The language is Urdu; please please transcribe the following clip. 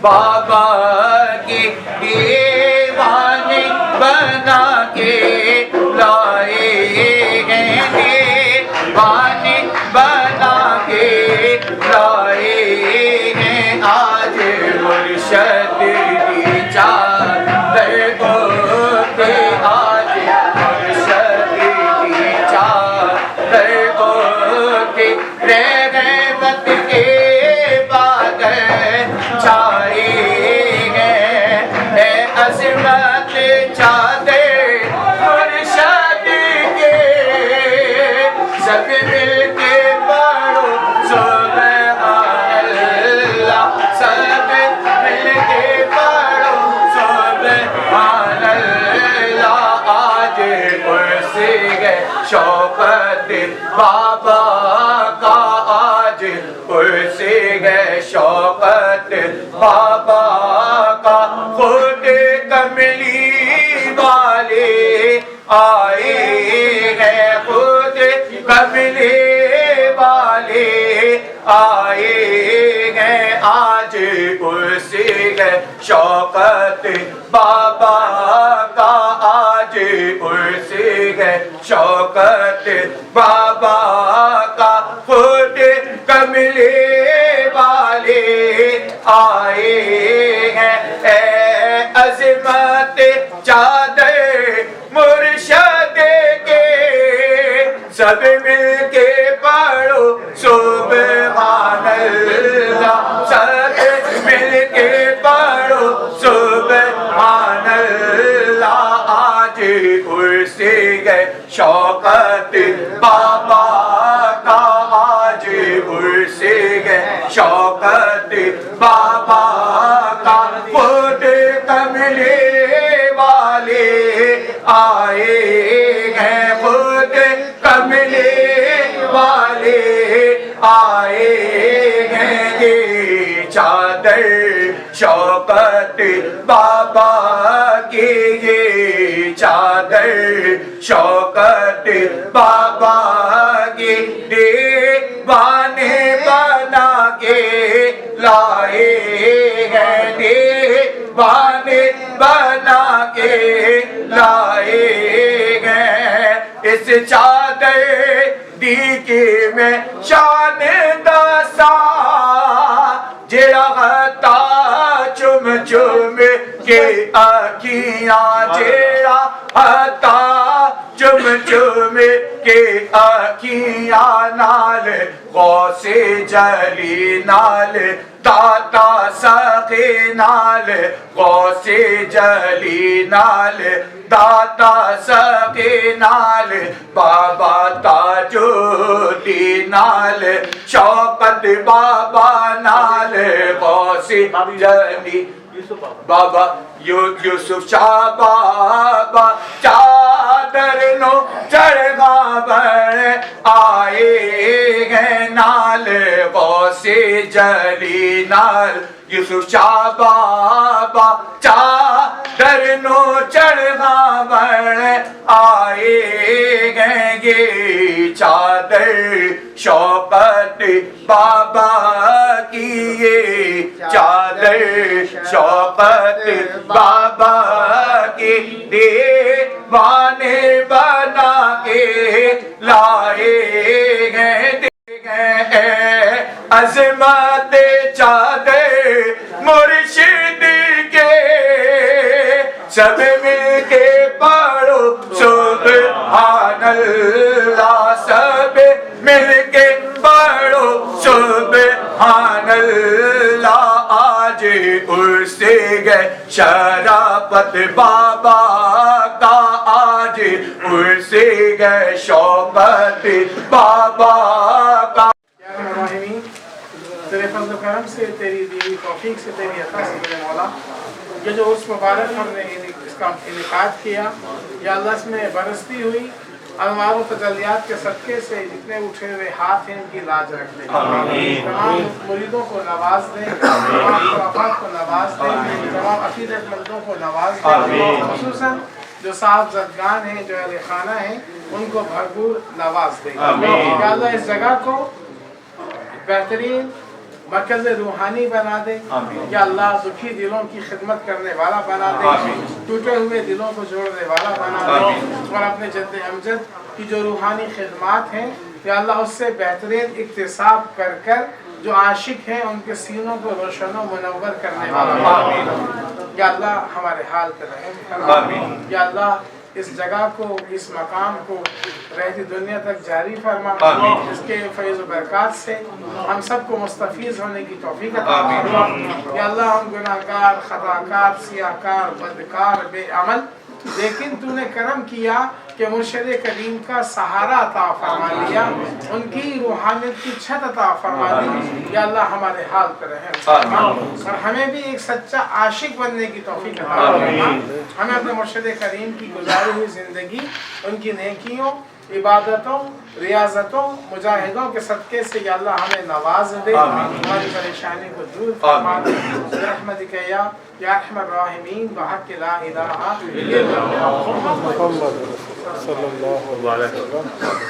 بابا کی دیوانے بنا کے لائے ہیں، دیوانے بنا کے لائے ہیں، آج مرشد کی چادر اوڑھے، آج مرشد کی چادر اوڑھے، رحمت کے بادل چھائے ہیں، اے عظمت چادر مرشد کے، سب مل کے پڑھو سبحان اللہ، سب مل کے پڑھو سبحان اللہ، آج برسے گئے شوقت بابا کا، آج برسے گئے شوقت بابا کا، خود کملی والے آئے ہیں، خود کملی والے آئے ہیں، آج برسے گئے شوقت بابا کا، آج برسے گئے شوقت بابا کا، خود کملی والے آئے ہیں، اے عظمت چادر مرشد کے، سب مل کے پڑھو سبحان اللہ، سب مل کے پڑھو سبحان اللہ، آج برسے گئے شوقت بابا کا، آج برسے گئے شوقت بابا کا، خود کملی والے آئے ہیں، خود کملی والے آئے ہیں، یہ چادر شوقت بابا کی یہ چادر شوقت بابا کی دیوانے بنا کے لائے ہیں دیوانے بنا کے لائے ہیں اس چادر دی کی میں شان دسا جڑا ہتا چم چم کے آکھیاں جڑا ہتا چم چم کے آکھیاں نال غوث جلی نال داتا سخی نال غوث جلی نال داتا سخی نال بابا تاجودی نال شوقت بابا نال غوث جلی بابا یوسف شاہ بابا چادر نو چڑھا بڑھ آئے گئے نال غوث جلی نال یوسف شاہ بابا چادر نو چڑھا بڑھ آئے گئے گے چادر شوقت بابا کی یہ چادر شوقت بابا کی دیوانے بنا کے لائے گئے عظمت چادر مرشد کے سب مل کے پڑھو سبحان اللہ سب مل کے پڑھو سبحان اللہ آج عرس گئے شرافت بابا کا آج عرس گئے شوقت بابا کا تیرے فضل و کرم سے تیری دی توفیق سے تیری عطا سے میرے مولا یہ جو عرس مبارک ہم نے اس کا انعقاد کیا یا اللہ اس میں برستی ہوئی انوار و تجلیات کے صدقے سے جتنے اٹھے ہوئے ہاتھ ہیں ان کی لاج رکھ دیں تمام مریدوں کو نواز دیں تمام خرافات کو نواز دیں تمام عقیدت مندوں کو نواز دیں خصوصاً جو صاحب زدگان ہیں جو اہل خانہ ہیں ان کو بھرپور نواز دیں یا اللہ اس جگہ کو بہترین مرکز روحانی بنا دے یا اللہ دکھی دلوں کی خدمت کرنے والا بنا دے ٹوٹے ہوئے دلوں کو جوڑنے والا بنا دے اور اپنے جد امجد کی جو روحانی خدمات ہیں یا اللہ اس سے بہترین اکتساب کر کر جو عاشق ہیں ان کے سینوں کو روشن و منور کرنے والا یا اللہ ہمارے حال پر رحم فرما یا اللہ اس جگہ کو اس مقام کو رہتی دنیا تک جاری فرما اس کے فیض و برکات سے ہم سب کو مستفیض ہونے کی توفیق عطا فرما یا اللہ ہم گناہگار خطاکار سیاہکار بدکار بے عمل لیکن تو نے کرم کیا کہ مرشد کریم کا سہارا عطا فرما لیا ان کی روحانیت کی چھت عطا فرما دی یا اللہ ہمارے حال پر رحم فرما اور ہمیں بھی ایک سچا عاشق بننے کی توفیق عطا فرما ہمیں اپنے مرشد کریم کی گزاری ہوئی زندگی ان کی نیکیوں عبادتوں ریاضتوں مجاہدوں کے صدقے سے یا اللہ ہمیں نواز دے ہماری پریشانی کو دور فرما دے برحمتک یا ارحم الراحمین بحق لا الہ الا اللہ محمد صلی اللہ علیہ وسلم